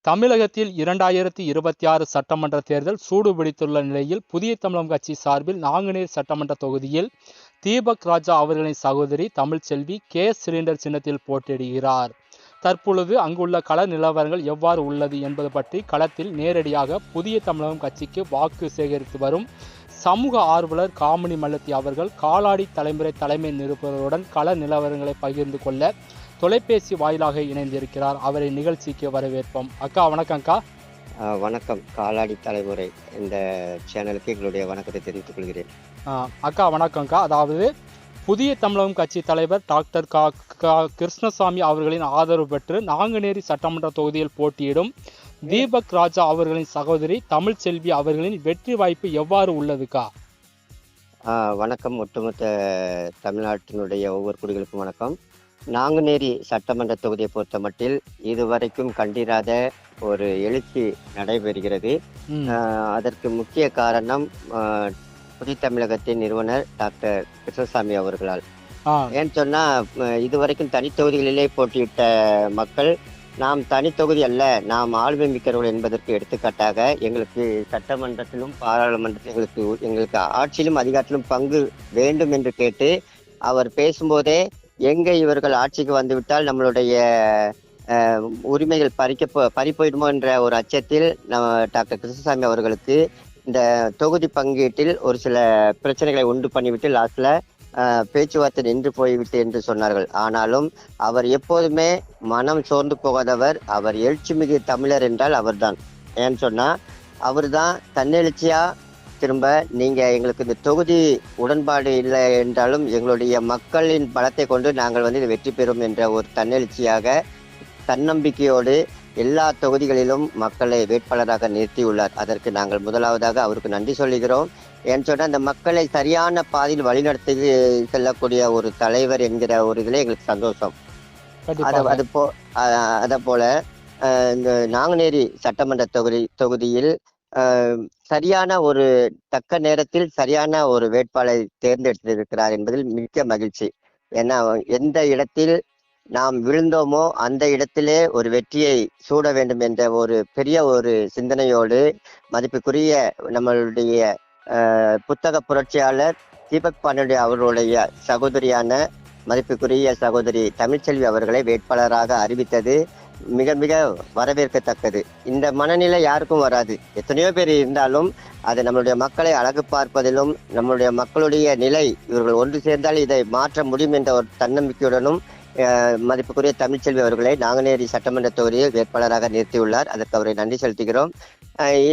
தமிழகத்தில் 2026 சட்டமன்ற தேர்தல் சூடுபிடித்துள்ள நிலையில் புதிய தமிழகம் கட்சி சார்பில் நாங்குநேரி சட்டமன்ற தொகுதியில் தீபக் ராஜா அவர்களின் சகோதரி தமிழ்ச்செல்வி கேஸ் சிலிண்டர் சின்னத்தில் போட்டியிடுகிறார். தற்பொழுது அங்குள்ள கள நிலவரங்கள் எவ்வாறு உள்ளது என்பது பற்றி களத்தில் நேரடியாக புதிய தமிழகம் கட்சிக்கு வாக்கு சேகரித்து வரும் சமூக ஆர்வலர் காமினி மல்லத்தி அவர்கள் காலாடி தலைமை நிருபருடன் கள நிலவரங்களை பகிர்ந்து கொள்ள தொலைபேசி வாயிலாக இணைந்திருக்கிறார். அவரை நிகழ்ச்சிக்கு வரவேற்போம். அக்கா வணக்கம்க்கா. வணக்கம். காலாடி தலைமுறை இந்த சேனலுக்கு எங்களுடைய வணக்கத்தை தெரிவித்துக் கொள்கிறேன். அக்கா வணக்கம்க்கா. அதாவது புதிய தமிழகம் கட்சி தலைவர் டாக்டர் கிருஷ்ணசாமி அவர்களின் ஆதரவு பெற்று நாங்குநேரி சட்டமன்ற தொகுதியில் போட்டியிடும் தீபக் ராஜா அவர்களின் சகோதரி தமிழ்ச்செல்வி அவர்களின் வெற்றி வாய்ப்பு எவ்வாறு உள்ளதுக்கா? வணக்கம். ஒட்டுமொத்த தமிழ்நாட்டினுடைய ஒவ்வொரு குடிகளுக்கும் வணக்கம். நாங்குநேரி சட்டமன்ற தொகுதியை பொறுத்த மட்டில் இதுவரைக்கும் கண்டிராத ஒரு எழுச்சி நடைபெறுகிறது. அதற்கு முக்கிய காரணம் புதிய தமிழகத்தின் நிறுவனர் டாக்டர் கிருஷ்ணசாமி அவர்களால். ஏன்னு சொன்னா இதுவரைக்கும் தனித்தொகுதிகளிலே போட்டியிட்ட மக்கள் நாம் தனித்தொகுதி அல்ல, நாம் ஆளுமை மிக்கவர்கள் என்பதற்கு எடுத்துக்காட்டாக எங்களுக்கு சட்டமன்றத்திலும் பாராளுமன்றத்திலும் எங்களுக்கு ஆட்சியிலும் அதிகாரத்திலும் பங்கு வேண்டும் என்று கேட்டு அவர் பேசும்போதே எங்கே இவர்கள் ஆட்சிக்கு வந்துவிட்டால் நம்மளுடைய உரிமைகள் பறிப்போயிடுமோ என்ற ஒரு அச்சத்தில் டாக்டர் கிருஷ்ணசாமி அவர்களுக்கு இந்த தொகுதி பங்கீட்டில் ஒரு சில பிரச்சனைகளை உண்டு பண்ணிவிட்டு லாஸ்ட்ல பேச்சுவார்த்தை நின்று போய்விட்டு என்று சொன்னார்கள். ஆனாலும் அவர் எப்போதுமே மனம் சோர்ந்து போகாதவர். அவர் எழுச்சி மிகு தமிழர் என்றால் அவர்தான். ஏன்னு சொன்னா அவர் தான் தன்னெழுச்சியா திரும்ப நீங்க எங்களுக்கு இந்த தொகுதி உடன்பாடு இல்லை என்றாலும் எங்களுடைய மக்களின் பலத்தை கொண்டு நாங்கள் இதை வெற்றி பெறும் என்ற ஒரு தன்னெழுச்சியாக தன்னம்பிக்கையோடு எல்லா தொகுதிகளிலும் மக்களை வேட்பாளராக நிறுத்தியுள்ளார். அதற்கு நாங்கள் முதலாவதாக அவருக்கு நன்றி சொல்லுகிறோம். ஏன்னு சொன்னா அந்த மக்களை சரியான பாதையில் வழிநடத்தி செல்லக்கூடிய ஒரு தலைவர் என்கிற ஒரு இதுல எங்களுக்கு சந்தோஷம். அத போல இந்த நாங்குநேரி சட்டமன்ற தொகுதியில் சரியான ஒரு தக்க நேரத்தில் சரியான ஒரு வேட்பாளரை தேர்ந்தெடுத்திருக்கிறார் என்பதில் மிக்க மகிழ்ச்சி. ஏன்னா எந்த இடத்தில் நாம் விழுந்தோமோ அந்த இடத்திலே ஒரு வெற்றியை சூட வேண்டும் என்ற ஒரு பெரிய ஒரு சிந்தனையோடு மதிப்புக்குரிய நம்மளுடைய புத்தக புரட்சியாளர் தீபக் பாண்டிய அவர்களுடைய சகோதரியான மதிப்புக்குரிய சகோதரி தமிழ்ச்செல்வி அவர்களை வேட்பாளராக அறிவித்தது மிக மிக வரவேற்கத்தக்கது. இந்த மனநிலை யாருக்கும் வராது. எத்தனையோ பேர் இருந்தாலும் அது நம்மளுடைய மக்களை அழகு பார்ப்பதிலும் நம்மளுடைய மக்களுடைய நிலை இவர்கள் ஒன்று சேர்ந்தால் இதை மாற்ற முடியும் என்ற ஒரு தன்னம்பிக்கையுடனும் மதிப்புக்குரிய தமிழ்ச்செல்வி அவர்களை நாங்குநேரி சட்டமன்ற தொகுதியில் வேட்பாளராக நிறுத்தியுள்ளார். அதற்கு அவரை நன்றி செலுத்துகிறோம்.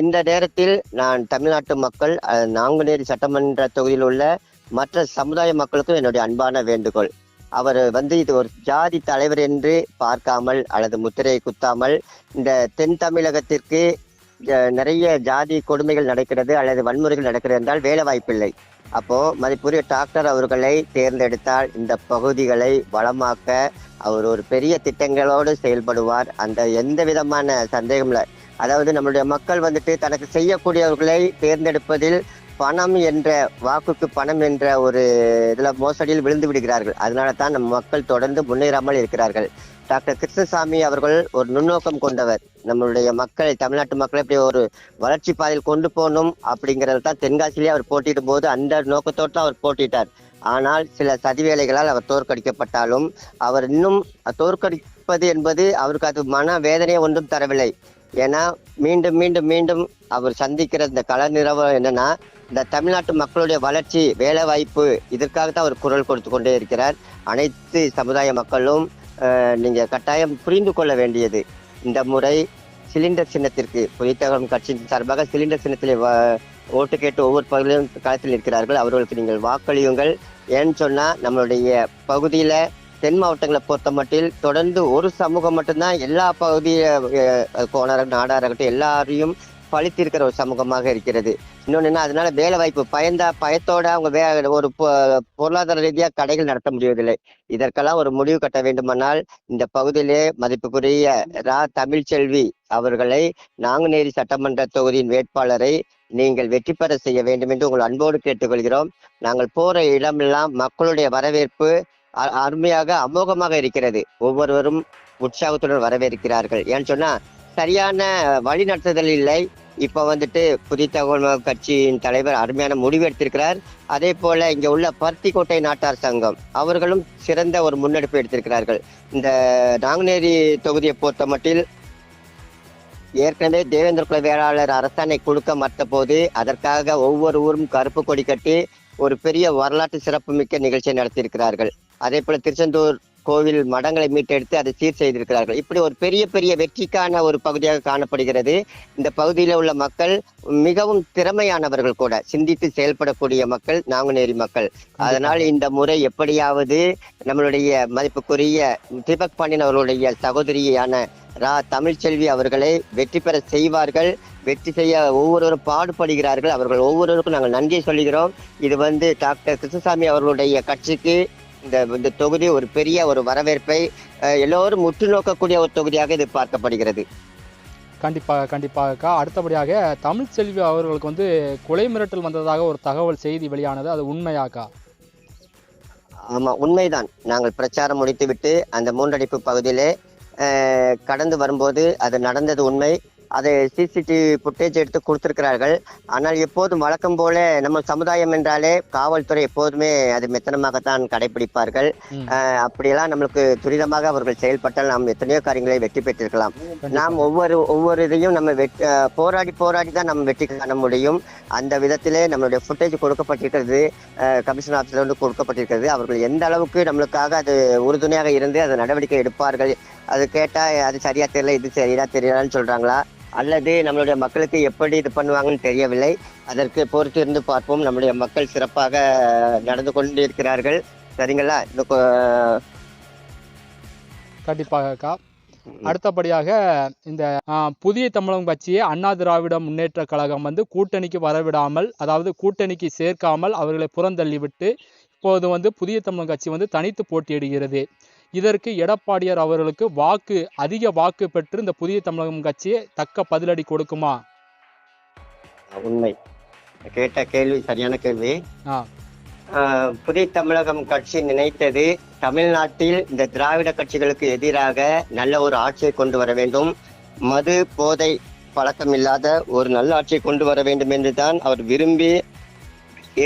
இந்த நேரத்தில் நான் தமிழ்நாட்டு மக்கள் நாங்குநேரி சட்டமன்ற தொகுதியில் உள்ள மற்ற சமுதாய மக்களுக்கும் என்னுடைய அன்பான வேண்டுகோள். அவர் இது ஒரு ஜாதி தலைவர் என்று பார்க்காமல் அல்லது முத்திரையை குத்தாமல் இந்த தென் தமிழகத்திற்கு நிறைய ஜாதி கொடுமைகள் நடக்கிறது அல்லது வன்முறைகள் நடக்கிறது என்றால் வேலை வாய்ப்பில்லை. அப்போ மதிப்புரிய டாக்டர் அவர்களை தேர்ந்தெடுத்தால் இந்த பகுதிகளை வளமாக்க அவர் ஒரு பெரிய திட்டங்களோடு செயல்படுவார். அந்த எந்த விதமான சந்தேகம் இல்லை. அதாவது நம்மளுடைய மக்கள் தனக்கு செய்யக்கூடியவர்களை தேர்ந்தெடுப்பதில் பணம் என்ற வாக்குக்கு பணம் என்ற ஒரு இதுல மோசடியில் விழுந்து விடுகிறார்கள். அதனால தான் நம்ம மக்கள் தொடர்ந்து முன்னேறாமல் இருக்கிறார்கள். டாக்டர் கிருஷ்ணசாமி அவர்கள் ஒரு நுண்ணோக்கம் கொண்டவர். நம்மளுடைய மக்களை தமிழ்நாட்டு மக்களை இப்படி ஒரு வளர்ச்சி பாதையில் கொண்டு போகணும் அப்படிங்கிறது தான் தென்காசியிலே அவர் போட்டியிடும் போது அந்த நோக்கத்தோடு அவர் போட்டிட்டார். ஆனால் சில சதிவேலைகளால் அவர் தோற்கடிக்கப்பட்டாலும் அவர் இன்னும் தோற்கடிப்பது என்பது அவருக்கு அது மன வேதனையை ஒன்றும் தரவில்லை. ஏன்னா மீண்டும் மீண்டும் மீண்டும் அவர் சந்திக்கிற இந்த கள நிலவரம் என்னன்னா இந்த தமிழ்நாட்டு மக்களுடைய வளர்ச்சி வேலை வாய்ப்பு இதற்காகத்தான் அவர் குரல் கொடுத்து கொண்டே இருக்கிறார். அனைத்து சமுதாய மக்களும் நீங்க கட்டாயம் புரிந்து கொள்ள வேண்டியது இந்த முறை சிலிண்டர் சின்னத்திற்கு புதிய தமிழகம் கட்சியின் சார்பாக சிலிண்டர் சின்னத்திலே ஓட்டு கேட்டு ஒவ்வொரு பகுதியிலும் களத்தில் இருக்கிறார்கள். அவர்களுக்கு நீங்கள் வாக்களியுங்கள். ஏன்னு சொன்னா நம்மளுடைய பகுதியில தென் மாவட்டங்களை பொறுத்த மட்டில் தொடர்ந்து ஒரு சமூகம் மட்டும்தான் எல்லா கோணார நாடாராகட்டும் எல்லாரையும் பழித்திருக்கிற ஒரு சமூகமாக இருக்கிறது. இன்னொன்னு என்ன, அதனால வேலை வாய்ப்பு பயத்தோட அவங்க ஒரு பொருளாதார ரீதியாக கடைகள் நடத்த முடிவதில்லை. இதற்கெல்லாம் ஒரு முடிவு கட்ட வேண்டுமானால் இந்த பகுதியிலே மதிப்புக்குரிய தமிழ்ச்செல்வி அவர்களை நாங்குநேரி சட்டமன்ற தொகுதியின் வேட்பாளரை நீங்கள் வெற்றி பெற செய்ய வேண்டும் என்று உங்கள் அன்போடு கேட்டுக்கொள்கிறோம். நாங்கள் போற இடமெல்லாம் மக்களுடைய வரவேற்பு அருமையாக அமோகமாக இருக்கிறது. ஒவ்வொருவரும் உற்சாகத்துடன் வரவேற்கிறார்கள். ஏன்னு சொன்னா சரியான வழிநடத்துதல் இல்லை. இப்ப வந்துட்டு புதிய தமிழகம் கட்சியின் தலைவர் அருமையான முடிவு எடுத்திருக்கிறார். அதே போல இங்க உள்ள பருத்திக்கோட்டை நாட்டார் சங்கம் அவர்களும் சிறந்த ஒரு முன்னெடுப்பு எடுத்திருக்கிறார்கள். இந்த நாங்குநேரி தொகுதியை பொறுத்த மட்டில் ஏற்கனவே தேவேந்திர குல வேளாளர் அரசாணை கொடுக்க மறுத்த போது அதற்காக ஒவ்வொரு ஊரும் கருப்பு கொடி கட்டி ஒரு பெரிய வரலாற்று சிறப்புமிக்க நிகழ்ச்சியை நடத்தியிருக்கிறார்கள். அதே போல திருச்செந்தூர் கோவில் மடங்களை மீட்டெடுத்து அதை சீர் செய்திருக்கிறார்கள். இப்படி ஒரு பெரிய பெரிய வெற்றிக்கான ஒரு பகுதியாக காணப்படுகிறது. இந்த பகுதியில் உள்ள மக்கள் மிகவும் திறமையானவர்கள் கூட, சிந்தித்து செயல்படக்கூடிய மக்கள் நாங்குநேரி மக்கள். அதனால் இந்த முறை எப்படியாவது நம்மளுடைய மதிப்புக்குரிய தீபக் பாண்டியன் அவர்களுடைய சகோதரியான தமிழ்ச்செல்வி அவர்களை வெற்றி பெற செய்வார்கள். வெற்றி செய்ய ஒவ்வொருவரும் பாடுபடுகிறார்கள். அவர்கள் ஒவ்வொருவருக்கும் நாங்கள் நன்றியை சொல்லுகிறோம். இது டாக்டர் கிருஷ்ணசாமி அவர்களுடைய கட்சிக்கு இந்த தொகுதி ஒரு பெரிய ஒரு வரவேற்பை எல்லோரும் உற்று நோக்கக்கூடிய ஒரு தொகுதியாக இது பார்க்கப்படுகிறது. கண்டிப்பாக அடுத்தபடியாக தமிழ்ச்செல்வி அவர்களுக்கு கொலை மிரட்டல் வந்ததாக ஒரு தகவல் செய்தி வெளியானது, அது உண்மையாக்கா? ஆமா, உண்மைதான். நாங்கள் பிரச்சாரம் முடித்துவிட்டு அந்த மூன்றடிப்பு பகுதியிலே கடந்து வரும்போது அது நடந்தது உண்மை. அதை சிசிடிவி புட்டேஜ் எடுத்து கொடுத்திருக்கிறார்கள். ஆனால் எப்போதும் வழக்கம் போல நம்ம சமுதாயம் என்றாலே காவல்துறை எப்போதுமே அது மெத்தனமாகத்தான் கடைபிடிப்பார்கள். அப்படியெல்லாம் நம்மளுக்கு துரிதமாக அவர்கள் செயல்பட்டால் நாம் எத்தனையோ காரியங்களை வெற்றி பெற்றிருக்கலாம். நாம் ஒவ்வொரு இதையும் நம்ம போராடி தான் நம்ம வெற்றி காண முடியும். அந்த விதத்திலே நம்மளுடைய புட்டேஜ் கொடுக்கப்பட்டிருக்கிறது, கமிஷன் ஆஃபீஸ்ல கொடுக்கப்பட்டிருக்கிறது. அவர்கள் எந்த அளவுக்கு நம்மளுக்காக அது உறுதுணையாக இருந்து அது நடவடிக்கை எடுப்பார்கள், அது கேட்டா அது சரியா தெரியல, இது சரியா தெரியலான்னு சொல்றாங்களா, அல்லது நம்மளுடைய மக்களுக்கு எப்படி இது பண்ணுவாங்கன்னு தெரியவில்லை. அதற்கு பொறுத்து இருந்து பார்ப்போம். நம்முடைய மக்கள் சிறப்பாக நடந்து கொண்டிருக்கிறார்கள். சரிங்களா? கண்டிப்பாக. அடுத்தபடியாக இந்த புதிய தமிழகம் கட்சியை அண்ணா திராவிட முன்னேற்ற கழகம் கூட்டணிக்கு வரவிடாமல், அதாவது கூட்டணிக்கு சேர்க்காமல் அவர்களை புறந்தள்ளிவிட்டு இப்போது புதிய தமிழகம் கட்சி தனித்து போட்டியிடுகிறது. இதற்கு எடப்பாடியார் அவர்களுக்கு அதிக வாக்கு பெற்று இந்த புதிய தமிழகம் கட்சியை தக்க பதிலடி கொடுக்குமா? உண்மை. கேட்ட கேள்வி சரியான கேள்வி. புதிய தமிழகம் கட்சி நினைத்தது தமிழ்நாட்டில் இந்த திராவிட கட்சிகளுக்கு எதிராக நல்ல ஒரு ஆட்சியை கொண்டு வர வேண்டும், மது போதை பழக்கம் இல்லாத ஒரு நல்ல ஆட்சியை கொண்டு வர வேண்டும் என்றுதான் அவர் விரும்பி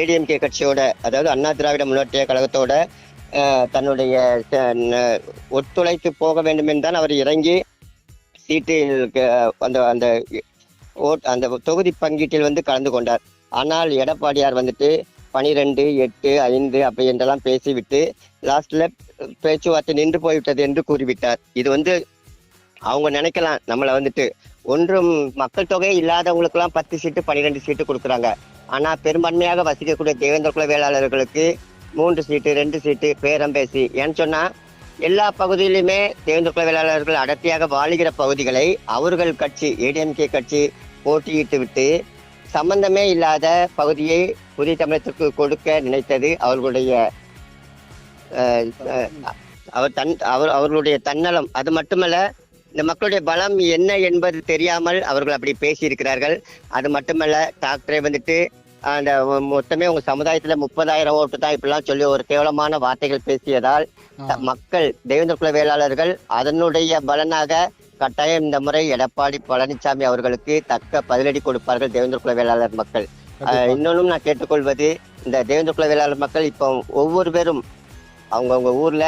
ஏடிஎம்கே கட்சியோட, அதாவது அண்ணா திராவிட முன்னேற்ற கழகத்தோட தன்னுடைய ஒத்துழைத்து போக வேண்டும் என்றால் அவர் இறங்கி சீட்டில் அந்த தொகுதி பங்கீட்டில் கலந்து கொண்டார். ஆனால் எடப்பாடியார் 12, 8, 5 அப்படி என்றெல்லாம் பேசிவிட்டு லாஸ்ட்ல பேச்சுவார்த்தை நின்று போய்விட்டது என்று கூறிவிட்டார். இது அவங்க நினைக்கலாம் நம்மளை ஒன்றும் மக்கள் தொகை இல்லாதவங்களுக்கெல்லாம் 10 சீட்டு 12 சீட்டு கொடுக்குறாங்க. ஆனா பெரும்பான்மையாக வசிக்கக்கூடிய தேவேந்திர குல வேளாளர்களுக்கு 3 சீட்டு 2 சீட்டு பேரம் பேசி, ஏன்னு சொன்னா எல்லா பகுதியிலுமே தேவேந்திர குல வேளாளர்கள் அடர்த்தியாக வாழுகிற பகுதிகளை அவர்கள் கட்சி ஏடிஎம்கே கட்சி போட்டியிட்டு விட்டு சம்பந்தமே இல்லாத பகுதியை புதிய தமிழகத்திற்கு கொடுக்க நினைத்தது அவர்களுடைய அவர்களுடைய தன்னலம். அது மட்டுமல்ல, இந்த மக்களுடைய பலம் என்ன என்பது தெரியாமல் அவர்கள் அப்படி பேசியிருக்கிறார்கள். அது மட்டுமல்ல, டாக்டரை அந்த மொத்தமே உங்க சமுதாயத்துல 30,000 ஓட்டு தான் இப்படிலாம் சொல்லி ஒரு கேவலமான வார்த்தைகள் பேசியதால் மக்கள் தேவேந்திர குல வேளாளர்கள் அதனுடைய பலனாக கட்டாயம் இந்த முறை எடப்பாடி பழனிசாமி அவர்களுக்கு தக்க பதிலடி கொடுப்பார்கள் தேவேந்திர குல வேளாளர் மக்கள். இன்னொன்னும் நான் கேட்டுக்கொள்வது, இந்த தேவேந்திர குல வேளாளர் மக்கள் இப்போ ஒவ்வொரு பேரும் அவங்கவுங்க ஊர்ல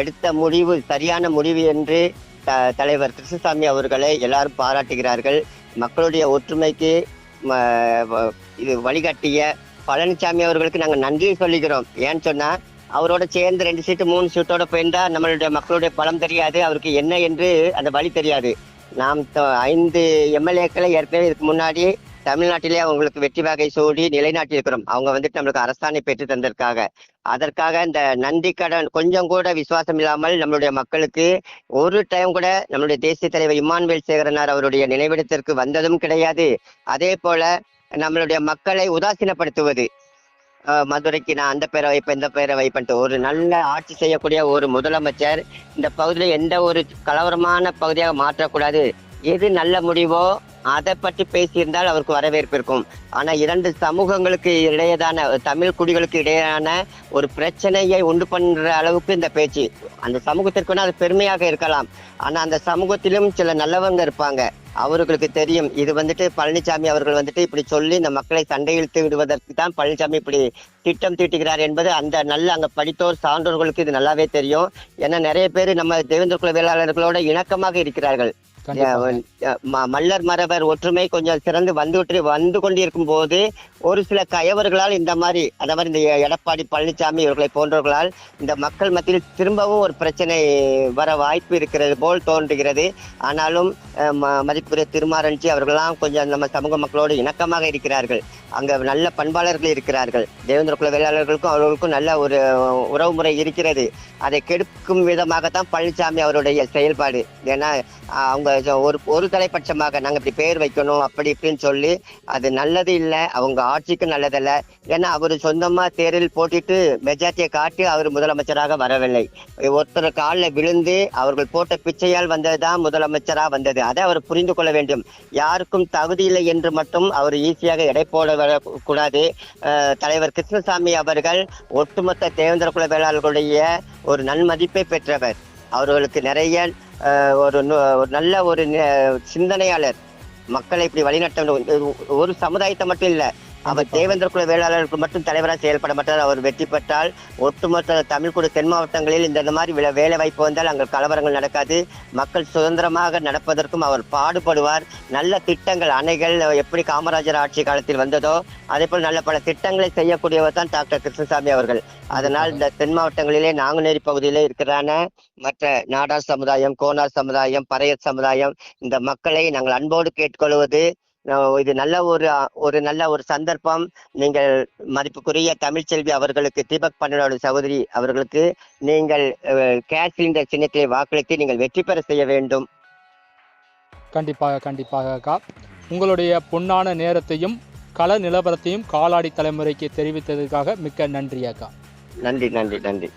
எடுத்த முடிவு சரியான முடிவு என்று தலைவர் கிருஷ்ணசாமி அவர்களை எல்லாரும் பாராட்டுகிறார்கள். மக்களுடைய ஒற்றுமைக்கு இது வழிகாட்டிய பழனிசாமி அவர்களுக்கு நாங்கள் நன்றியை சொல்லுகிறோம். ஏன்னு சொன்னா அவரோட சேர்ந்து 2 சீட்டு 3 சீட்டோட போயிருந்தா நம்மளுடைய மக்களுடைய பலம் தெரியாது, அவருக்கு என்ன என்று அந்த வழி தெரியாது. நாம் 5 எம்எல்ஏக்களை ஏற்கனவே இதுக்கு முன்னாடி தமிழ்நாட்டிலே அவங்களுக்கு வெற்றி வாகை சூடி நிலைநாட்டி இருக்கிறோம். அவங்க நம்மளுக்கு அரசாணை பெற்று தந்ததற்காக. அதற்காக இந்த நன்றி கடன் கொஞ்சம் கூட விசுவாசம் இல்லாமல் நம்மளுடைய மக்களுக்கு ஒரு டைம் கூட நம்மளுடைய தேசிய தலைவர் இம்மானுவேல் சேகரனார் அவருடைய நினைவிடத்திற்கு வந்ததும் கிடையாது. அதே போல நம்மளுடைய மக்களை உதாசீனப்படுத்துவது, மதுரைக்கு நான் அந்த பேரை வைப்பேன் இந்த பேரை வைப்பேன்ட்டு, ஒரு நல்ல ஆட்சி செய்யக்கூடிய ஒரு முதலமைச்சர் இந்த பகுதியில எந்த ஒரு கலவரமான பகுதியாக மாற்றக்கூடாது. எது நல்ல முடிவோ அதை பற்றி பேசியிருந்தால் அவருக்கு வரவேற்பு இருக்கும். ஆனா இரண்டு சமூகங்களுக்கு இடையேதான தமிழ் குடிகளுக்கு இடையேயான ஒரு பிரச்சனையை உண்டு பண்ற அளவுக்கு இந்த பேச்சு அந்த சமூகத்திற்கு அது பெருமையாக இருக்கலாம். ஆனா அந்த சமூகத்திலும் சில நல்லவங்க இருப்பாங்க. அவர்களுக்கு தெரியும் இது பழனிசாமி அவர்கள் இப்படி சொல்லி இந்த மக்களை சண்டையிழுத்து விடுவதற்கு தான் பழனிசாமி இப்படி திட்டம் தீட்டுகிறார் என்பது அந்த நல்ல அங்க படித்தோர் சான்றோர்களுக்கு இது நல்லாவே தெரியும். ஏன்னா நிறைய பேர் நம்ம தேவேந்திர குல வேளாளர்களோட இணக்கமாக இருக்கிறார்கள். மல்லர் மரபர் ஒற்றுமை கொஞ்சம் சிறந்து வந்து கொண்டிருக்கும் போது ஒரு சில கயவர்களால் இந்த மாதிரி இந்த எடப்பாடி பழனிசாமி இவர்களை போன்றவர்களால் இந்த மக்கள் மத்தியில் திரும்பவும் ஒரு பிரச்சனை வர வாய்ப்பு இருக்கிறது போல் தோன்றுகிறது. ஆனாலும் மதிப்புரிய திருமாரஞ்சி அவர்களெல்லாம் கொஞ்சம் நம்ம சமூக மக்களோடு இணக்கமாக இருக்கிறார்கள். அங்க நல்ல பண்பாளர்கள் இருக்கிறார்கள். தேவேந்திர குல வேளாளர்களுக்கும் அவர்களுக்கும் நல்ல ஒரு உறவு முறை இருக்கிறது. அதை கெடுக்கும் விதமாகத்தான் பழனிசாமி அவருடைய செயல்பாடு. ஏன்னா அவங்க ஒரு தலைப்பட்சமாக நாங்க இப்படி பெயர் வைக்கணும் அப்படி இப்படின்னு சொல்லி அது நல்லது இல்லை, அவங்க ஆட்சிக்கு நல்லதல்ல. ஏன்னா அவர் சொந்தமா தேர்தலில் போட்டிட்டு மெஜாரிட்டியை காட்டி அவர் முதலமைச்சராக வரவில்லை. ஒருத்தர் காலில் விழுந்து அவர்கள் போட்ட பிச்சையால் வந்ததுதான் முதலமைச்சராக வந்தது. அதை அவர் புரிந்து கொள்ள வேண்டும். யாருக்கும் தகுதி இல்லை என்று மட்டும் அவர் ஈஸியாக எடை போட கூடாது. தலைவர் கிருஷ்ணசாமி அவர்கள் ஒட்டுமொத்த தேவேந்திர குல வேளாளர்களுடைய ஒரு நன்மதிப்பை பெற்றவர். அவர்களுக்கு நிறைய ஒரு நல்ல ஒரு சிந்தனையாளர். மக்களை இப்படி வழிநட்ட ஒரு சமுதாயத்தை மட்டும் இல்லை, அவர் தேவேந்திர குல வேளாளருக்கு மட்டும் தலைவராக செயல்பட மாட்டார். அவர் வெற்றி பெற்றால் ஒட்டுமொத்த தமிழ் கூட தென் மாவட்டங்களில் இந்த மாதிரி வேலை வாய்ப்பு வந்தால் அங்கே கலவரங்கள் நடக்காது. மக்கள் சுதந்திரமாக நடப்பதற்கும் அவர் பாடுபடுவார். நல்ல திட்டங்கள் அணைகள் எப்படி காமராஜர் ஆட்சி காலத்தில் வந்ததோ அதே போல் நல்ல பல திட்டங்களை செய்யக்கூடியவர் தான் டாக்டர் கிருஷ்ணசாமி அவர்கள். அதனால் இந்த தென் மாவட்டங்களிலே நாங்குநேரி பகுதியிலே இருக்கிறான மற்ற நாடார் சமுதாயம், கோனார் சமுதாயம், பறையர் சமுதாயம் இந்த மக்களை நாங்கள் அன்போடு கேட்டுக்கொள்வது இது நல்ல ஒரு சந்தர்ப்பம். நீங்கள் மதிப்புக்குரிய தமிழ்ச்செல்வி அவர்களுக்கு, தீபக் பன்னோட சகோதரி அவர்களுக்கு நீங்கள் கேஸ் சிலிண்டர் சின்னத்திலே வாக்களித்து நீங்கள் வெற்றி பெற செய்ய வேண்டும். கண்டிப்பாக அக்கா. உங்களுடைய பொன்னான நேரத்தையும் கள நிலவரத்தையும் காலாடி தலைமுறைக்கு தெரிவித்ததற்காக மிக்க நன்றி அக்கா. நன்றி.